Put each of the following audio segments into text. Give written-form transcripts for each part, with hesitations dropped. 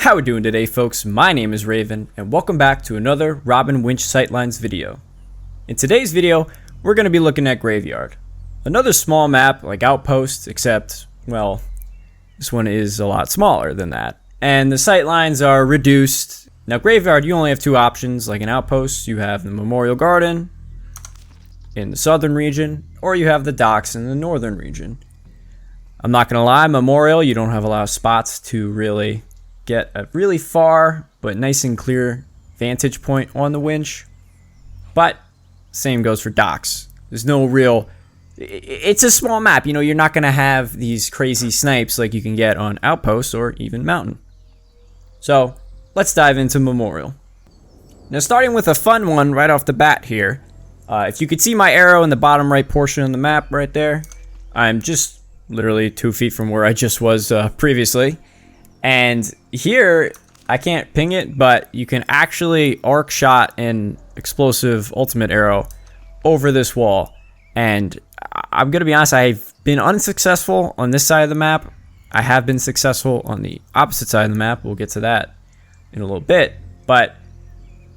How we doing today, folks? My name is Raven, and welcome back to another Winch Sightlines video. In today's video, we're going to be looking at Graveyard. Another small map like Outpost, except, well, this one is a lot smaller than that. And the sightlines are reduced. Now Graveyard, you only have two options. Like in Outpost, you have the Memorial Garden in the southern region, or you have the docks in the northern region. I'm not going to lie, Memorial, you don't have a lot of spots to really get a really far but nice and clear vantage point on the winch. But same goes for docks. There's no real, it's a small map, you know, you're not going to have these crazy snipes like you can get on Outpost or even Mountain. So let's dive into Memorial. Now starting with a fun one right off the bat here. If you could see my arrow in the bottom right portion of the map right there, I'm just literally 2 feet from where I just was previously. And here, I can't ping it, but you can actually arc shot an explosive ultimate arrow over this wall. And I'm going to be honest, I've been unsuccessful on this side of the map. I have been successful on the opposite side of the map. We'll get to that in a little bit. But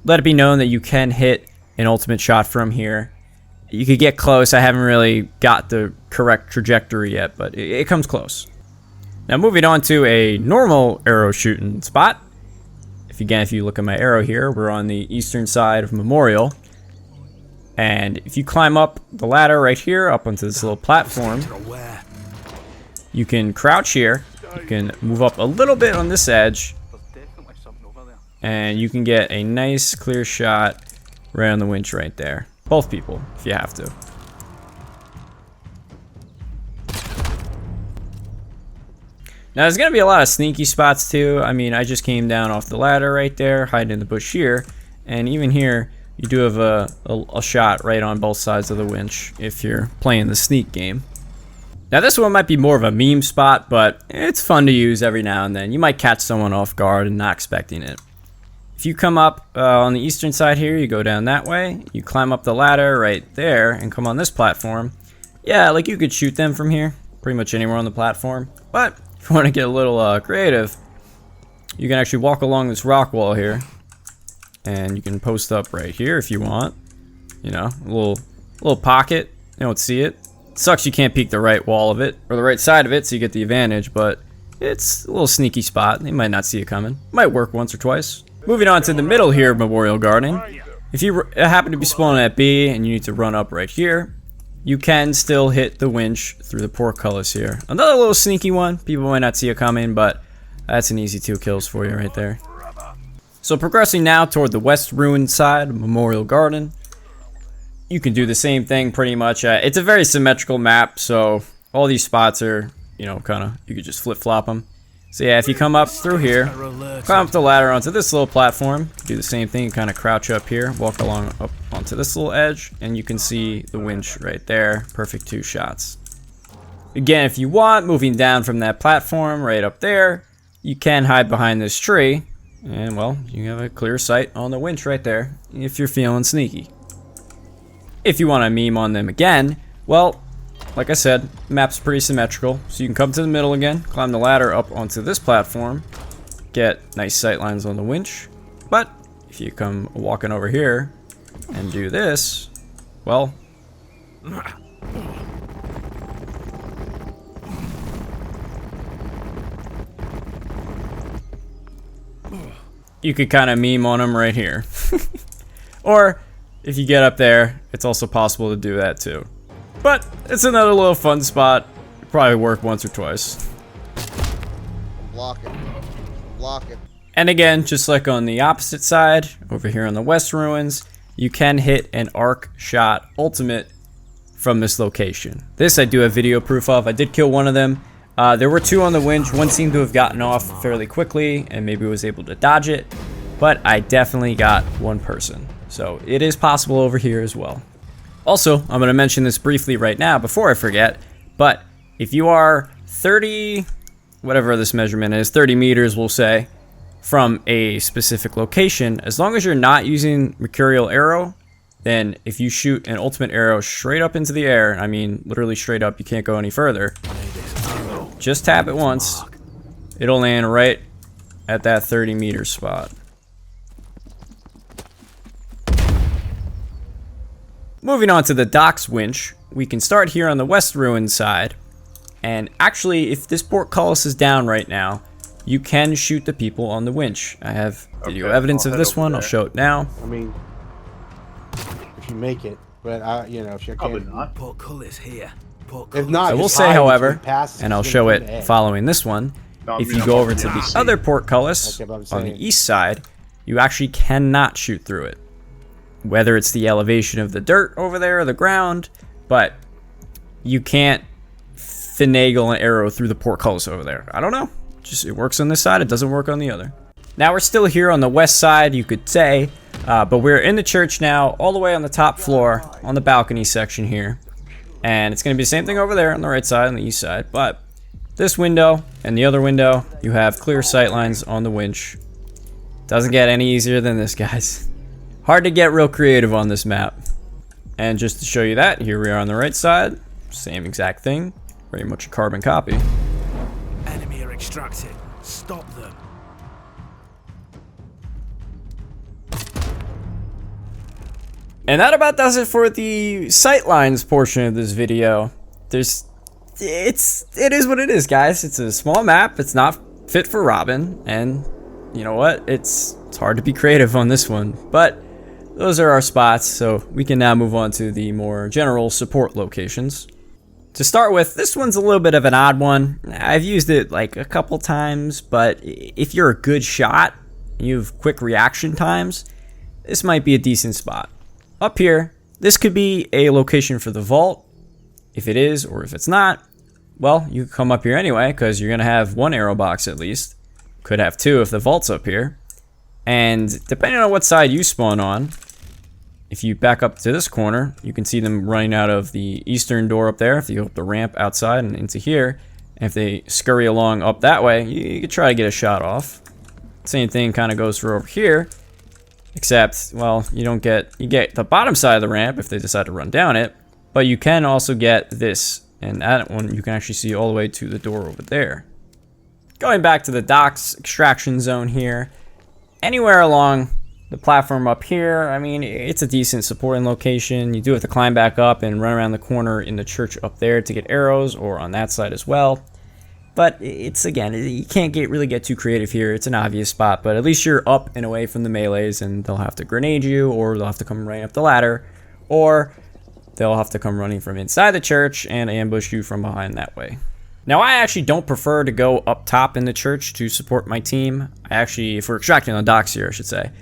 let it be known that you can hit an ultimate shot from here. You could get close. I haven't really got the correct trajectory yet, but it comes close. Now moving on to a normal arrow shooting spot. If you look at my arrow here, we're on the eastern side of Memorial. And if you climb up the ladder right here, up onto this little platform, you can crouch here. You can move up a little bit on this edge, and you can get a nice clear shot right on the winch right there. Both people, if you have to. Now there's going to be a lot of sneaky spots too. I mean, I just came down off the ladder right there, hiding in the bush here. And even here, you do have a shot right on both sides of the winch if you're playing the sneak game. Now this one might be more of a meme spot, but it's fun to use every now and then. You might catch someone off guard and not expecting it. If you come up on the eastern side here, you go down that way. You climb up the ladder right there and come on this platform. Yeah, like you could shoot them from here, pretty much anywhere on the platform. But if you want to get a little creative, you can actually walk along this rock wall here, and you can post up right here if you want. You know, a little pocket. You don't see it. Sucks you can't peek the right wall of it or the right side of it, so you get the advantage. But it's a little sneaky spot. They might not see it coming. Might work once or twice. Moving on to the middle here of Memorial Garden. If you happen to be spawning at B and you need to run up right here, you can still hit the winch through the portcullis here. Another little sneaky one. People might not see it coming, but that's an easy 2 kills for you right there. So progressing now toward the west ruined side of Memorial Garden, you can do the same thing pretty much. It's a very symmetrical map, so all these spots are, you know, kind of, you could just flip-flop them. So yeah, if you come up through here, climb up the ladder onto this little platform, do the same thing, kind of crouch up here, walk along up onto this little edge, and you can see the winch right there. Perfect 2 shots. Again, if you want, moving down from that platform right up there, you can hide behind this tree, and well, you have a clear sight on the winch right there, if you're feeling sneaky. If you want to meme on them again, well, like I said, the map's pretty symmetrical, so you can come to the middle again, climb the ladder up onto this platform, get nice sight lines on the winch. But if you come walking over here and do this, well, you could kind of meme on them right here. Or if you get up there, it's also possible to do that too. But it's another little fun spot. It'll probably work once or twice. Block it. Block it. And again, just like on the opposite side, over here on the west ruins, you can hit an arc shot ultimate from this location. This I do have video proof of. I did kill one of them. There were 2 on the winch. One seemed to have gotten off fairly quickly and maybe was able to dodge it. But I definitely got 1 person. So it is possible over here as well. Also, I'm going to mention this briefly right now before I forget, but if you are 30, whatever this measurement is, 30 meters we'll say, from a specific location, as long as you're not using Mercurial Arrow, then if you shoot an ultimate arrow straight up into the air, I mean literally straight up, you can't go any further, just tap it once, it'll land right at that 30-meter spot. Moving on to the docks winch, we can start here on the west ruin side. And actually, if this portcullis is down right now, you can shoot the people on the winch. I have video evidence of this one. I'll show it now. I mean, if you make it, but you know, if you can't. Portcullis here. If not, I will just say, hide however, between passes and I'll so show you it can get following this one, if you go over to the other portcullis That's what I'm on the saying. east side, you actually cannot shoot through it. Whether it's the elevation of the dirt over there or the ground, but you can't finagle an arrow through the portcullis over there. I don't know. Just it works on this side, it doesn't work on the other. Now we're still here on the west side, you could say, but we're in the church now, all the way on the top floor, on the balcony section here. And it's going to be the same thing over there on the right side, on the east side. But this window and the other window, you have clear sight lines on the winch. Doesn't get any easier than this, guys. Hard to get real creative on this map. And just to show you that, here we are on the right side. Same exact thing. Very much a carbon copy. Enemy are extracted. Stop them. And that about does it for the sightlines portion of this video. It is what it is, guys. It's a small map. It's not fit for Robin, and you know what? It's hard to be creative on this one. But those are our spots, so we can now move on to the more general support locations. To start with, this one's a little bit of an odd one. I've used it like a couple times, but if you're a good shot, you have quick reaction times, this might be a decent spot. Up here, this could be a location for the vault. If it is, or if it's not, well, you can come up here anyway, because you're going to have one arrow box at least. Could have two if the vault's up here. And depending on what side you spawn on, if you back up to this corner, you can see them running out of the eastern door up there. If you go up the ramp outside and into here, and if they scurry along up that way, you could try to get a shot off. Same thing kind of goes for over here. Except, well, you get the bottom side of the ramp if they decide to run down it, but you can also get this, and that one you can actually see all the way to the door over there. Going back to the docks extraction zone here, anywhere along the platform up here, I mean, it's a decent supporting location. You do have to climb back up and run around the corner in the church up there to get arrows, or on that side as well. But it's, again, you can't really get too creative here. It's an obvious spot, but at least you're up and away from the melees, and they'll have to grenade you, or they'll have to come running up the ladder, or they'll have to come running from inside the church and ambush you from behind that way. Now, I actually don't prefer to go up top in the church to support my team. If we're extracting on the docks here, I should say,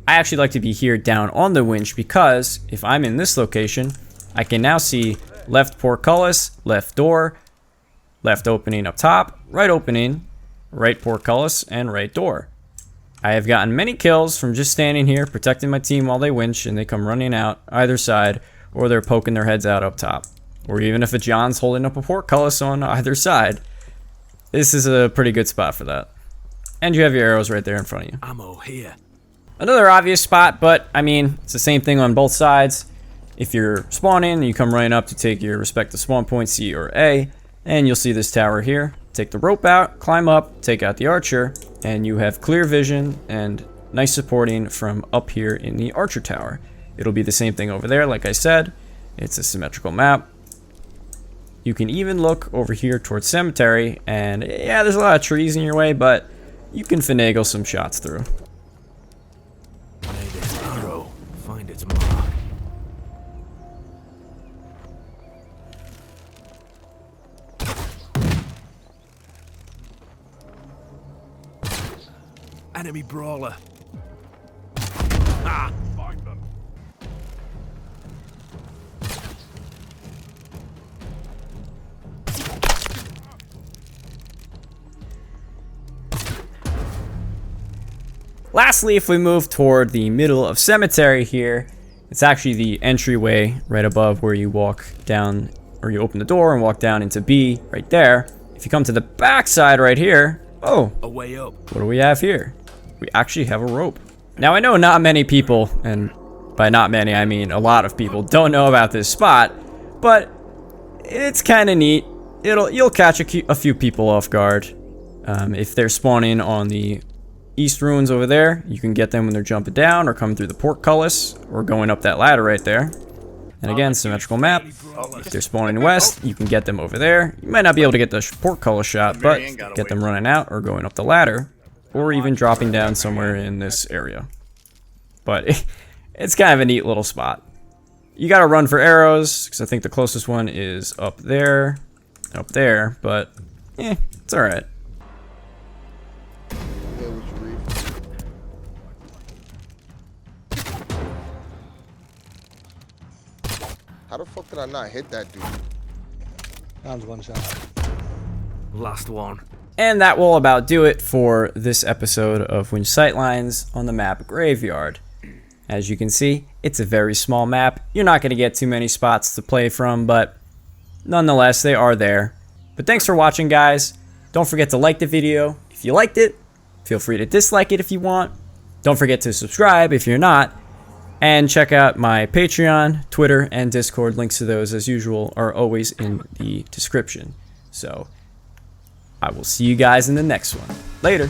I actually like to be here down on the winch, because if I'm in this location, I can now see left portcullis, left door, left opening up top, right opening, right portcullis, and right door. I have gotten many kills from just standing here protecting my team while they winch and they come running out either side, or they're poking their heads out up top. Or even if a John's holding up a portcullis on either side. This is a pretty good spot for that. And you have your arrows right there in front of you. Ammo here. Another obvious spot, but I mean, it's the same thing on both sides. If you're spawning, you come running up to take your respective spawn point, C or A, and you'll see this tower here. Take the rope out, climb up, take out the archer, and you have clear vision and nice supporting from up here in the archer tower. It'll be the same thing over there, like I said. It's a symmetrical map. You can even look over here towards cemetery, and yeah, there's a lot of trees in your way, but you can finagle some shots through. May this arrow find its mark. Enemy brawler. Ah! Find them. Lastly, if we move toward the middle of cemetery here, it's actually the entryway right above where you walk down, or you open the door and walk down into B right there. If you come to the back side right here, oh, A way up. what do we have here? We actually have a rope. Now, I know not many people, and by not many I mean a lot of people, don't know about this spot, but it's kind of neat. You'll catch a few people off guard if they're spawning on the east ruins over there, you can get them when they're jumping down or coming through the portcullis or going up that ladder right there. And again, symmetrical map. If they're spawning west, you can get them over there. You might not be able to get the portcullis shot, but get them running out or going up the ladder, or even dropping down somewhere in this area. But it's kind of a neat little spot. You gotta run for arrows, because I think the closest one is up there, but it's alright. Yeah, what you read? How the fuck did I not hit that dude? Sounds one shot. Last one. And that will about do it for this episode of Winch Sightlines on the map Graveyard. As you can see, it's a very small map. You're not going to get too many spots to play from, but nonetheless, they are there. But thanks for watching, guys. Don't forget to like the video if you liked it. Feel free to dislike it if you want. Don't forget to subscribe if you're not. And check out my Patreon, Twitter, and Discord. Links to those, as usual, are always in the description. So, I will see you guys in the next one. Later.